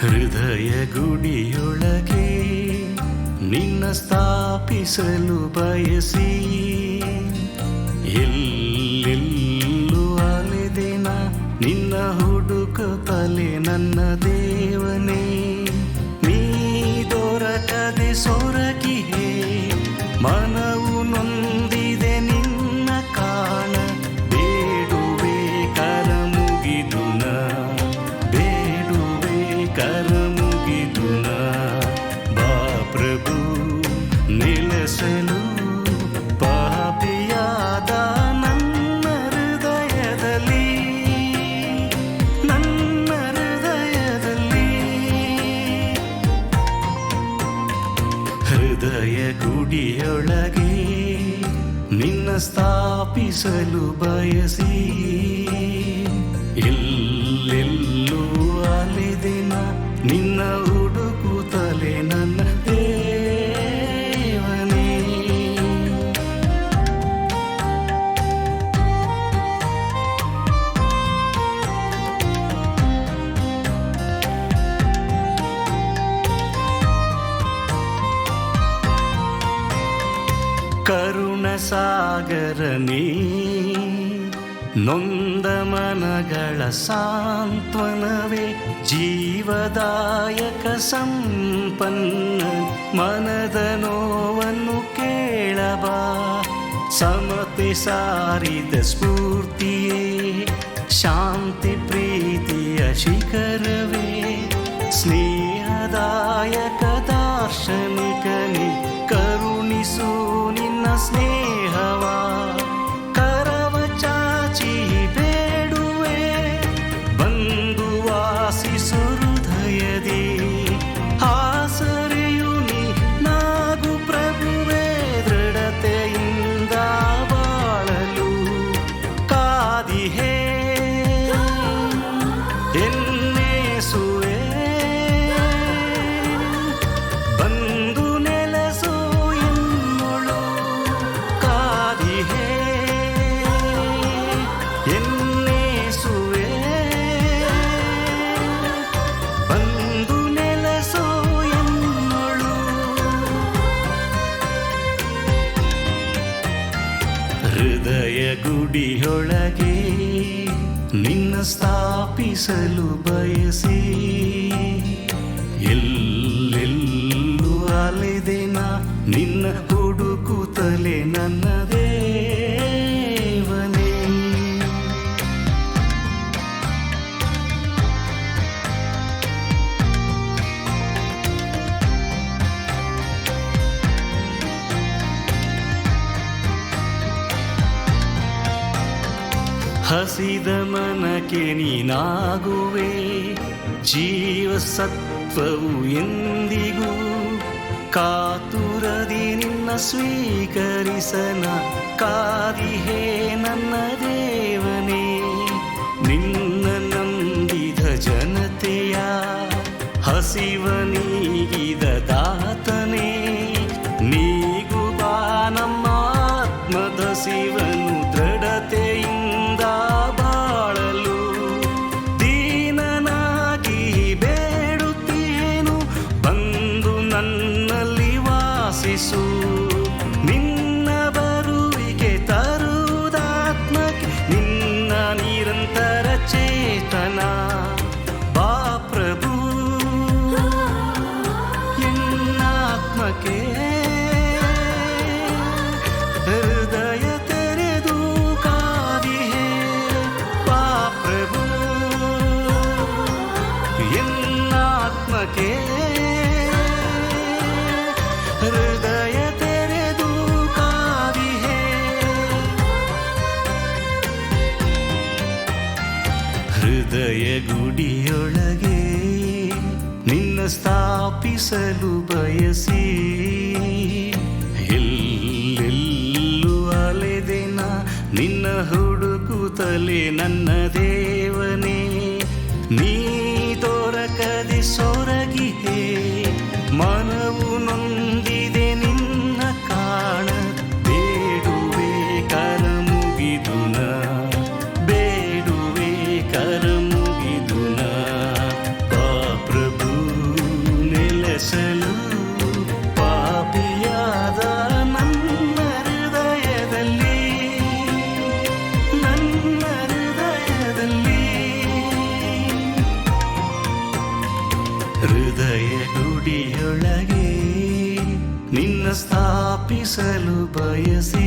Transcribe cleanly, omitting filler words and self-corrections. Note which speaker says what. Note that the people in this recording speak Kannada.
Speaker 1: ಹೃದಯ ಗುಡಿಯೊಳಗೆ ನಿನ್ನ ಸ್ಥಾಪಿಸಲು ಬಯಸಿ ಎಲ್ಲೆಲ್ಲೂ ಅಲೆದೆನ ನಿನ್ನ ಹುಡುಕುತ್ತಲೇ ನನ್ನ ದೇವನೇ. ನೀ ದೊರಕದೆ ಸೊರಗಿಯೇ ಮನವು ನೊಂದಿದೆ ನಿನ್ನ ಕಾಣ. ಬೇಡುವೆ ಕರ ಮುಗಿದುನ, ಬೇಡುವೆ ಕರ ಮುಗಿದುನ. ಬಾ ಪ್ರಭು ನೆಲೆಸಲು ಪಾಪಿಯಾದ ನನ್ನ ಹೃದಯದಲ್ಲಿ, ನನ್ನ ಹೃದಯದಲ್ಲಿ. ಹೃದಯ ಗುಡಿಯೊಳಗೆ ನಿನ್ನ ಸ್ಥಾಪಿಸಲು ಬಯಸಿ ಎಲ್ಲೆಲ್ಲೂ ಅಲೆದೆನ ನಿನ್ನ ಹುಡುಕುತ್ತಲೇ ನನ್ನ ದೇವನೇ. ಕರುಣ ಸಾಗರನೇ, ನೊಂದ ಮನಗಳ ಸಾಂತ್ವನವೇ, ಜೀವದಾಯಕ ಸಂಪನ್ನ ಮನದ ನೋವನ್ನು ಕೇಳಬಾ. ಸಮತೆ ಸಾರಿದ ಸ್ಫೂರ್ತಿಯೇ, ಶಾಂತಿ ಪ್ರೀತಿಯ ಶಿಖರವೇ, ಸ್ನೇಹದಾಯಕ ದಾರ್ಶನಿಕನೇ, ಕರುಣಿಸು ನಿನ್ನ ಸ್ನೇಹವಾ. ಕರವ ಚಾಚಿ ಬೇಡುವೆ, ಬಂದು ವಾಸಿಸು ಹೃದಯದಿ. ಆಸರೆಯು ನೀ ನಾಗು ಪ್ರಭುವೇ, ದೃಢತೆಯಿಂದ ಬಾಳಲು ಕಾದಿಹೇ ಎನ್ನೇಸುವೆ. ಬಂದು ನೆಲೆಸು ಎನ್ನೊಳು ಕಾದಿಹೇ ಎನ್ನೇಸುವೆ. ಬಂದು ನೆಲೆಸು ಎನ್ನೊಳು. ಹೃದಯ ಗುಡಿಯೊಳಗೆ ನಿನ್ನ ಸ್ಥಾಪಿಸಲು ಬಯಸಿ ಎಲ್ಲೆಲ್ಲೂ ಅಲೆದೆನ ನಿನ್ನ ಹುಡುಕುತ್ತಲೇ ನನ್ನ ದೇವನೇ. ಹಸಿದ ಮನಕ್ಕೆ ನೀನಾಗುವೆ, ಜೀವ ಸತ್ವವು ಎಂದಿಗೂ. ಕಾತುರದಿ ನಿನ್ನ ಸ್ವೀಕರಿಸನ ಕಾದಿಹೇ ನನ್ನ ದೇವನೇ. ನಿನ್ನ ನಂಬಿದ ಜನತೆಯ ಹಸಿವ ನೀಗಿದ ದಾತನೇ, ನೀಗು ಬಾ ನಮ್ಮ ಆತ್ಮದ ಶಿವನು. ದೃಢತೆಯಿಂದ ಬಾಳಲು ದೀನನಾಗಿ ಬೇಡುತ್ತೇನು, ಬಂದು ನನ್ನಲ್ಲಿ ವಾಸಿಸು. ನಿನ್ನ ಬರುವಿಗೆ ತರುವುದಾತ್ಮಕ್ಕೆ ನಿನ್ನ ನಿರಂತರ ಚೇತನ. ಬಾ ಪ್ರಭು ಎನ್ನಾತ್ಮಕ್ಕೆ ಹೃದಯ ತೆರೆದು ಕಾದಿಹೇ. ಬಾ ಪ್ರಭು ಎನ್ನಾತ್ಮಕ್ಕೆ ಹೃದಯ ತೆರೆದು ಕಾದಿಹೇ. ಹೃದಯ ಗುಡಿಯೊಳಗೆ ನಿನ್ನ ಸ್ಥಾಪಿಸಲು ಬಯಸಿ ಎಲ್ಲೆಲ್ಲೂ ಅಲೆದೆನ ನಿನ್ನ ಹುಡುಕುತ್ತಲೇ ನನ್ನ ದೇವನೇ. ನೀ ದೊರಕದೆ ಸೊರಗಿಯೇ ಮನವು ನೊಂದಿದೆ ನಿನ್ನ ಕಾಣ. ಬೇಡುವೆ ಕರ ಮುಗಿದುನ, ಬೇಡುವೆ ಕರ ಮುಗಿದುನ. ಬಾ ಪ್ರಭು ಬಯಸಿ